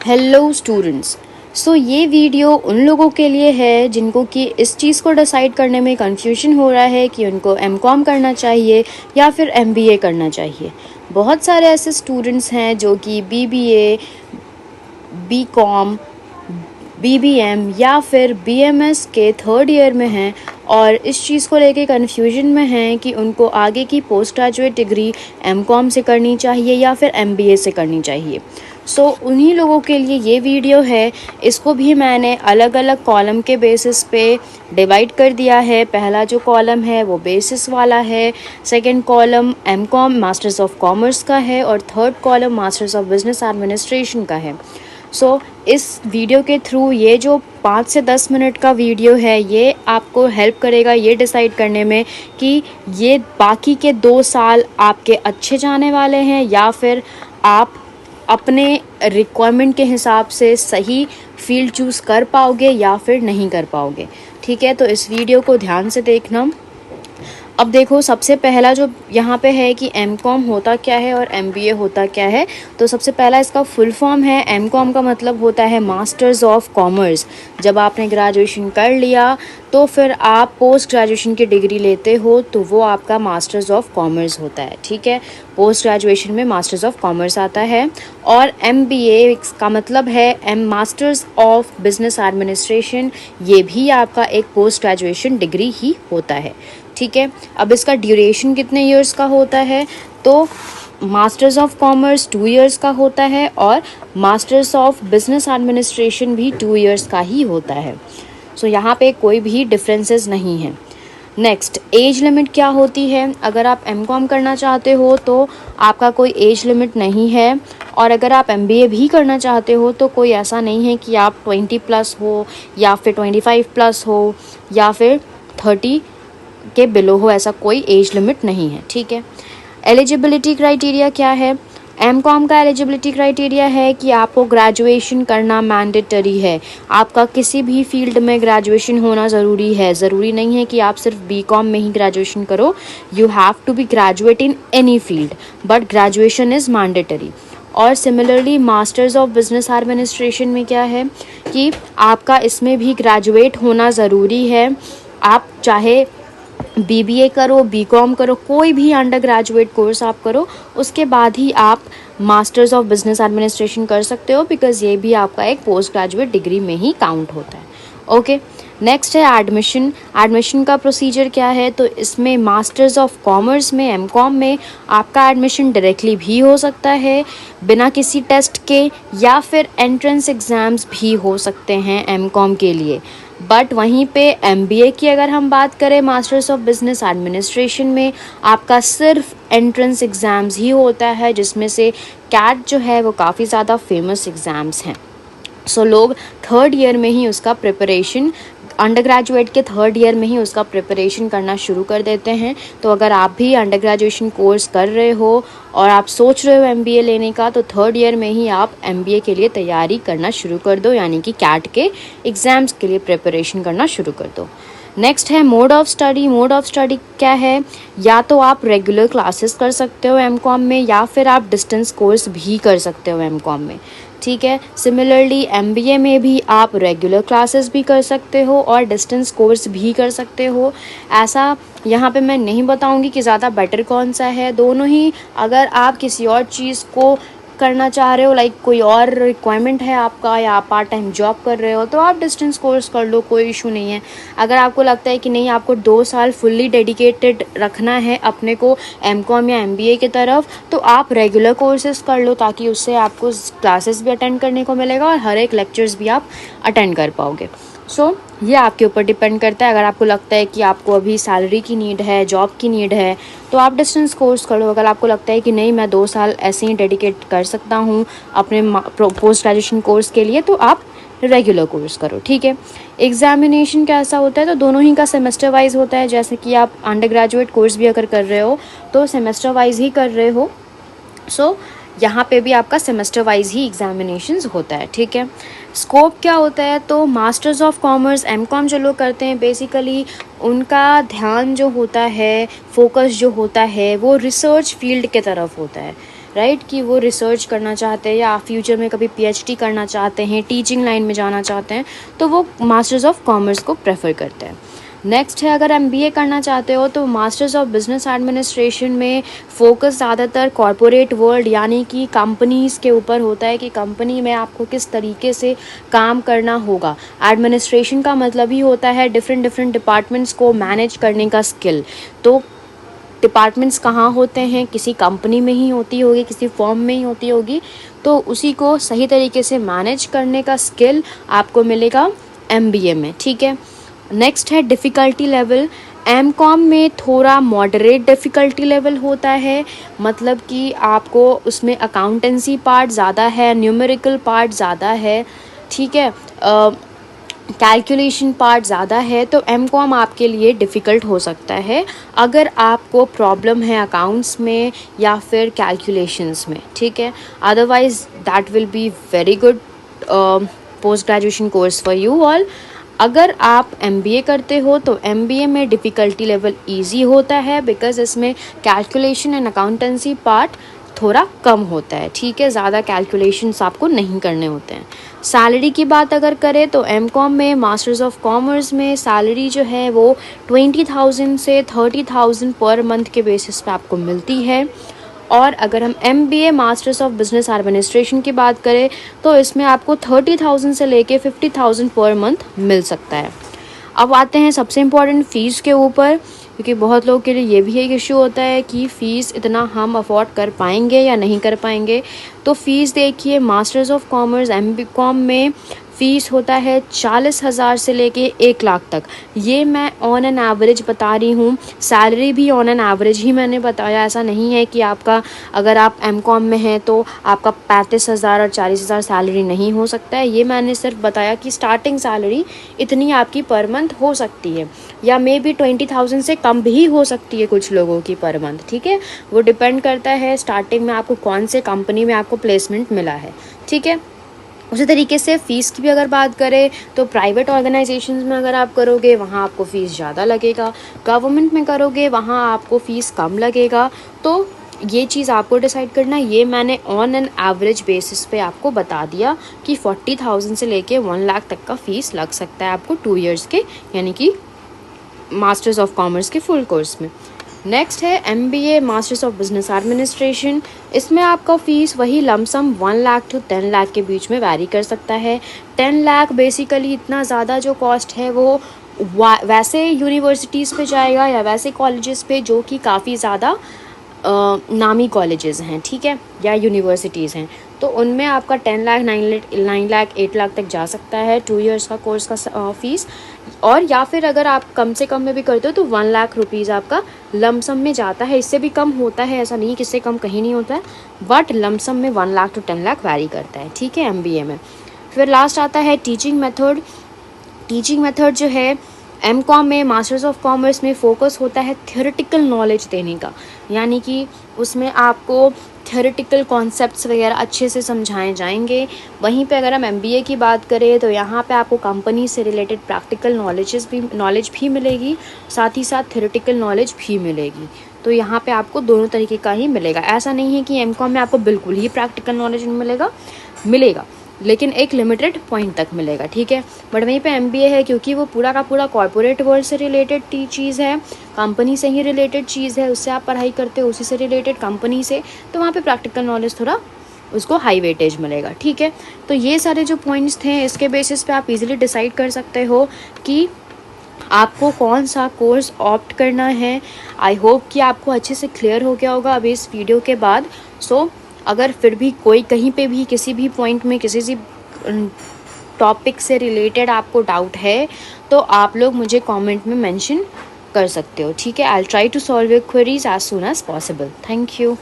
Hello students. ये video उन लोगों के लिए है जिनको कि इस चीज़ को डिसाइड करने में कंफ्यूजन हो रहा है कि उनको एमकॉम करना चाहिए या फिर एमबीए करना चाहिए। बहुत सारे ऐसे स्टूडेंट्स हैं जो कि बीबीए, बीकॉम, बीबीएम या फिर बीएमएस के थर्ड ईयर में हैं और इस चीज़ को लेके कन्फ्यूजन में हैं कि उनको आगे की पोस्ट ग्रेजुएट डिग्री एमकॉम से करनी चाहिए या फिर एमबीए से करनी चाहिए। उन्हीं लोगों के लिए ये वीडियो है। इसको भी मैंने अलग अलग कॉलम के बेसिस पे डिवाइड कर दिया है। पहला जो कॉलम है वो बेसिस वाला है, second column MCom masters of commerce का है और third column masters of business administration का है। इस वीडियो के थ्रू ये जो 5 से 10 मिनट का वीडियो है ये आपको हेल्प करेगा ये डिसाइड करने में कि ये बाकी के 2 साल आपके अच्छे जाने वाले हैं या फिर आप अपने रिक्वायरमेंट के हिसाब से सही फील्ड चूज़ कर पाओगे या फिर नहीं कर पाओगे। ठीक है, तो इस वीडियो को ध्यान से देखना। अब देखो, सबसे पहला जो यहाँ पे है कि एमकॉम होता क्या है और एमबीए होता क्या है। तो सबसे पहला इसका फुल फॉर्म है, एमकॉम का मतलब होता है मास्टर्स ऑफ कॉमर्स। जब आपने ग्रेजुएशन कर लिया तो फिर आप पोस्ट ग्रेजुएशन की डिग्री लेते हो तो वो आपका मास्टर्स ऑफ कॉमर्स होता है। ठीक है, पोस्ट ग्रेजुएशन में मास्टर्स ऑफ कॉमर्स आता है। और एमबीए का मतलब है मास्टर्स ऑफ बिजनेस एडमिनिस्ट्रेशन। ये भी आपका एक पोस्ट ग्रेजुएशन डिग्री ही होता है। ठीक है, अब इसका ड्यूरेशन कितने इयर्स का होता है तो मास्टर्स ऑफ कॉमर्स 2 इयर्स का होता है और मास्टर्स ऑफ बिजनेस एडमिनिस्ट्रेशन भी 2 इयर्स का ही होता है। यहाँ पे कोई भी डिफरेंसेस नहीं है। नेक्स्ट, एज लिमिट क्या होती है। अगर आप एमकॉम करना चाहते हो तो आपका कोई एज लिमिट नहीं है और अगर आप एमबीए भी करना चाहते हो तो कोई ऐसा नहीं है कि आप 20 प्लस हो या फिर 25 प्लस हो या फिर 30 के बिलो हो, ऐसा कोई एज लिमिट नहीं है। ठीक है, एलिजिबिलिटी क्राइटेरिया क्या है। एमकॉम का एलिजिबिलिटी क्राइटेरिया है कि आपको ग्रेजुएशन करना मैंडेटरी है। आपका किसी भी फील्ड में ग्रेजुएशन होना ज़रूरी है। ज़रूरी नहीं है कि आप सिर्फ बीकॉम में ही ग्रेजुएशन करो। You have to be graduate in any field but graduation is mandatory. और similarly masters of business administration में क्या है कि आपका इसमें भी ग्रेजुएट होना ज़रूरी है। आप चाहे बीबीए करो, बीकॉम करो, कोई भी अंडर ग्रेजुएट कोर्स आप करो, उसके बाद ही आप मास्टर्स ऑफ बिजनेस एडमिनिस्ट्रेशन कर सकते हो, बिकॉज ये भी आपका एक पोस्ट ग्रेजुएट डिग्री में ही काउंट होता है। ओके, नेक्स्ट है एडमिशन। एडमिशन का प्रोसीजर क्या है तो इसमें मास्टर्स ऑफ कॉमर्स में एमकॉम में आपका एडमिशन डायरेक्टली भी हो सकता है बिना किसी टेस्ट के, या फिर एंट्रेंस एग्ज़ाम्स भी हो सकते हैं एमकॉम के लिए। बट वहीं पे एमबीए की अगर हम बात करें मास्टर्स ऑफ बिजनेस एडमिनिस्ट्रेशन में आपका सिर्फ एंट्रेंस एग्ज़ाम्स ही होता है, जिसमें से कैट जो है वो काफ़ी ज़्यादा फेमस एग्ज़ाम्स हैं। लोग थर्ड ईयर में ही उसका प्रिपरेशन, अंडर ग्रेजुएट के थर्ड ईयर में ही उसका प्रिपरेशन करना शुरू कर देते हैं। तो अगर आप भी अंडर ग्रेजुएशन कोर्स कर रहे हो और आप सोच रहे हो एमबीए लेने का तो थर्ड ईयर में ही आप एमबीए के लिए तैयारी करना शुरू कर दो, यानी कि कैट के एग्ज़ाम्स के लिए प्रिपरेशन करना शुरू कर दो। नेक्स्ट है mode of study. Mode of study क्या है, या तो आप रेगुलर क्लासेस कर सकते हो एमकॉम में या फिर आप डिस्टेंस कोर्स भी कर सकते हो एमकॉम में। ठीक है, सिमिलरली एमबीए में भी आप रेगुलर क्लासेस भी कर सकते हो और डिस्टेंस कोर्स भी कर सकते हो। ऐसा यहाँ पे मैं नहीं बताऊँगी कि ज़्यादा बेटर कौन सा है, दोनों ही। अगर आप किसी और चीज़ को करना चाह रहे हो, लाइक कोई और रिक्वायरमेंट है आपका या आप पार्ट टाइम जॉब कर रहे हो, तो आप डिस्टेंस कोर्स कर लो, कोई इशू नहीं है। अगर आपको लगता है कि नहीं, आपको 2 साल फुल्ली डेडिकेटेड रखना है अपने को एमकॉम या एमबीए की तरफ, तो आप रेगुलर कोर्सेज कर लो, ताकि उससे आपको क्लासेस भी अटेंड करने को मिलेगा और हर एक लेक्चर्स भी आप अटेंड कर पाओगे। ये आपके ऊपर डिपेंड करता है। अगर आपको लगता है कि आपको अभी सैलरी की नीड है, जॉब की नीड है, तो आप डिस्टेंस कोर्स करो। अगर आपको लगता है कि नहीं, मैं 2 साल ऐसे ही डेडिकेट कर सकता हूँ अपने पोस्ट ग्रेजुएशन कोर्स के लिए, तो आप रेगुलर कोर्स करो। ठीक है, एग्जामिनेशन कैसा होता है तो दोनों ही का सेमेस्टर वाइज होता है। जैसे कि आप अंडर ग्रेजुएट कोर्स भी अगर कर रहे हो तो सेमेस्टर वाइज ही कर रहे हो। यहाँ पे भी आपका सेमेस्टर वाइज ही एग्जामिनेशंस होता है। ठीक है, स्कोप क्या होता है तो मास्टर्स ऑफ कॉमर्स एमकॉम जो लोग करते हैं बेसिकली उनका ध्यान जो होता है, फोकस जो होता है वो रिसर्च फील्ड के तरफ होता है। राइट, कि वो रिसर्च करना चाहते हैं या फ्यूचर में कभी PhD करना चाहते हैं, टीचिंग लाइन में जाना चाहते हैं, तो वो मास्टर्स ऑफ कॉमर्स को प्रेफर करते हैं। नेक्स्ट है, अगर MBA करना चाहते हो तो मास्टर्स ऑफ बिजनेस एडमिनिस्ट्रेशन में फोकस ज़्यादातर कॉरपोरेट वर्ल्ड यानी कि कंपनीज़ के ऊपर होता है कि कंपनी में आपको किस तरीके से काम करना होगा। एडमिनिस्ट्रेशन का मतलब ही होता है डिफरेंट डिपार्टमेंट्स को मैनेज करने का स्किल। तो डिपार्टमेंट्स कहाँ होते हैं, किसी कंपनी में ही होती होगी, किसी फर्म में ही होती होगी, तो उसी को सही तरीके से मैनेज करने का स्किल आपको मिलेगा MBA में, ठीक है। नेक्स्ट है डिफ़िकल्टी लेवल। MCOM में थोड़ा मॉडरेट डिफ़िकल्टी लेवल होता है, मतलब कि आपको उसमें अकाउंटेंसी पार्ट ज़्यादा है, न्यूमेरिकल पार्ट ज़्यादा है, ठीक है, कैलकुलेशन पार्ट ज़्यादा है। तो MCOM आपके लिए डिफ़िकल्ट हो सकता है अगर आपको प्रॉब्लम है अकाउंट्स में या फिर कैलकुलेशंस में, ठीक है। Otherwise that will be very good post graduation course for you all. अगर आप MBA करते हो तो MBA में डिफ़िकल्टी लेवल इजी होता है, बिकॉज़ इसमें कैलकुलेशन एंड अकाउंटेंसी पार्ट थोड़ा कम होता है, ठीक है, ज़्यादा कैलकुलेशंस आपको नहीं करने होते हैं। सैलरी की बात अगर करें तो MCOM में, मास्टर्स ऑफ कॉमर्स में सैलरी जो है वो 20,000 से 30,000 पर मंथ के बेसिस पे आपको मिलती है। और अगर हम MBA masters of business administration की बात करें तो इसमें आपको 30,000 से लेके 50,000 पर मंथ मिल सकता है। अब आते हैं सबसे इम्पॉर्टेंट फ़ीस के ऊपर, क्योंकि बहुत लोगों के लिए ये भी एक इशू होता है कि फ़ीस इतना हम अफोर्ड कर पाएंगे या नहीं कर पाएंगे। तो फ़ीस देखिए, मास्टर्स ऑफ कॉमर्स MCOM में फ़ीस होता है 40,000 से लेके 1 लाख तक। ये मैं ऑन एन एवरेज बता रही हूँ, सैलरी भी ऑन एन एवरेज ही मैंने बताया। ऐसा नहीं है कि आपका, अगर आप MCOM में हैं तो आपका 35,000 और 40,000 सैलरी नहीं हो सकता है। ये मैंने सिर्फ बताया कि स्टार्टिंग सैलरी इतनी आपकी पर मंथ हो सकती है, या मे बी 20,000 से कम भी हो सकती है कुछ लोगों की पर मंथ, ठीक है। वो डिपेंड करता है स्टार्टिंग में आपको कौन से कंपनी में आपको प्लेसमेंट मिला है, ठीक है। उसी तरीके से फ़ीस की भी अगर बात करें तो प्राइवेट ऑर्गेनाइजेशंस में अगर आप करोगे वहाँ आपको फ़ीस ज़्यादा लगेगा, गवर्नमेंट में करोगे वहाँ आपको फ़ीस कम लगेगा। तो ये चीज़ आपको डिसाइड करना है। ये मैंने ऑन एन एवरेज बेसिस पे आपको बता दिया कि 40,000 से लेके 1 लाख तक का फ़ीस लग सकता है आपको 2 इयर्स के, यानी कि मास्टर्स ऑफ कॉमर्स के फुल कोर्स में। नेक्स्ट है MBA masters of business administration. इसमें आपका फ़ीस वही लमसम 1 लाख to 10 लाख के बीच में वैरी कर सकता है। 10 लाख बेसिकली इतना ज़्यादा जो कॉस्ट है वो वैसे यूनिवर्सिटीज़ पे जाएगा या वैसे कॉलेजेस पे जो कि काफ़ी ज़्यादा नामी कॉलेजेस हैं, ठीक है, या यूनिवर्सिटीज़ हैं। तो उनमें आपका 10 लाख 9 लाख 8 लाख तक जा सकता है 2 इयर्स का कोर्स का फ़ीस। और या फिर अगर आप कम से कम में भी करते हो तो 1 लाख रुपीज़ आपका लमसम में जाता है। इससे भी कम होता है, ऐसा नहीं कि इससे कम कहीं नहीं होता है, बट लमसम में 1 लाख to 10 लाख वैरी करता है, ठीक है, MBA में। फिर लास्ट आता है टीचिंग मेथड। टीचिंग मेथड जो है MCOM में, मास्टर्स ऑफ कॉमर्स में फ़ोकस होता है थ्योरेटिकल नॉलेज देने का, यानी कि उसमें आपको थ्योरेटिकल कॉन्सेप्ट्स वगैरह अच्छे से समझाए जाएंगे। वहीं पे अगर हम MBA की बात करें तो यहाँ पे आपको कंपनी से रिलेटेड प्रैक्टिकल नॉलेज भी मिलेगी, साथ ही साथ थ्योरेटिकल नॉलेज भी मिलेगी। तो यहाँ पे आपको दोनों तरीके का ही मिलेगा। ऐसा नहीं है कि MCOM में आपको बिल्कुल ही प्रैक्टिकल नॉलेज नहीं मिलेगा, लेकिन एक लिमिटेड पॉइंट तक मिलेगा, ठीक है। बट वहीं पे MBA है, क्योंकि वो पूरा का पूरा कॉर्पोरेट वर्ल्ड से रिलेटेड चीज़ है, कंपनी से ही रिलेटेड चीज़ है, उससे आप पढ़ाई करते हो, उसी से रिलेटेड कंपनी से, तो वहाँ पे प्रैक्टिकल नॉलेज थोड़ा उसको हाई वेटेज मिलेगा, ठीक है। तो ये सारे जो पॉइंट्स थे इसके बेसिस पे आप इजीली डिसाइड कर सकते हो कि आपको कौन सा कोर्स ऑप्ट करना है। आई होप कि आपको अच्छे से क्लियर हो गया होगा अभी इस वीडियो के बाद। सो अगर फिर भी कोई कहीं पे भी किसी भी पॉइंट में किसी भी टॉपिक से रिलेटेड आपको डाउट है तो आप लोग मुझे कमेंट में मेंशन कर सकते हो, ठीक है। I will try to solve your queries as soon as possible. Thank you.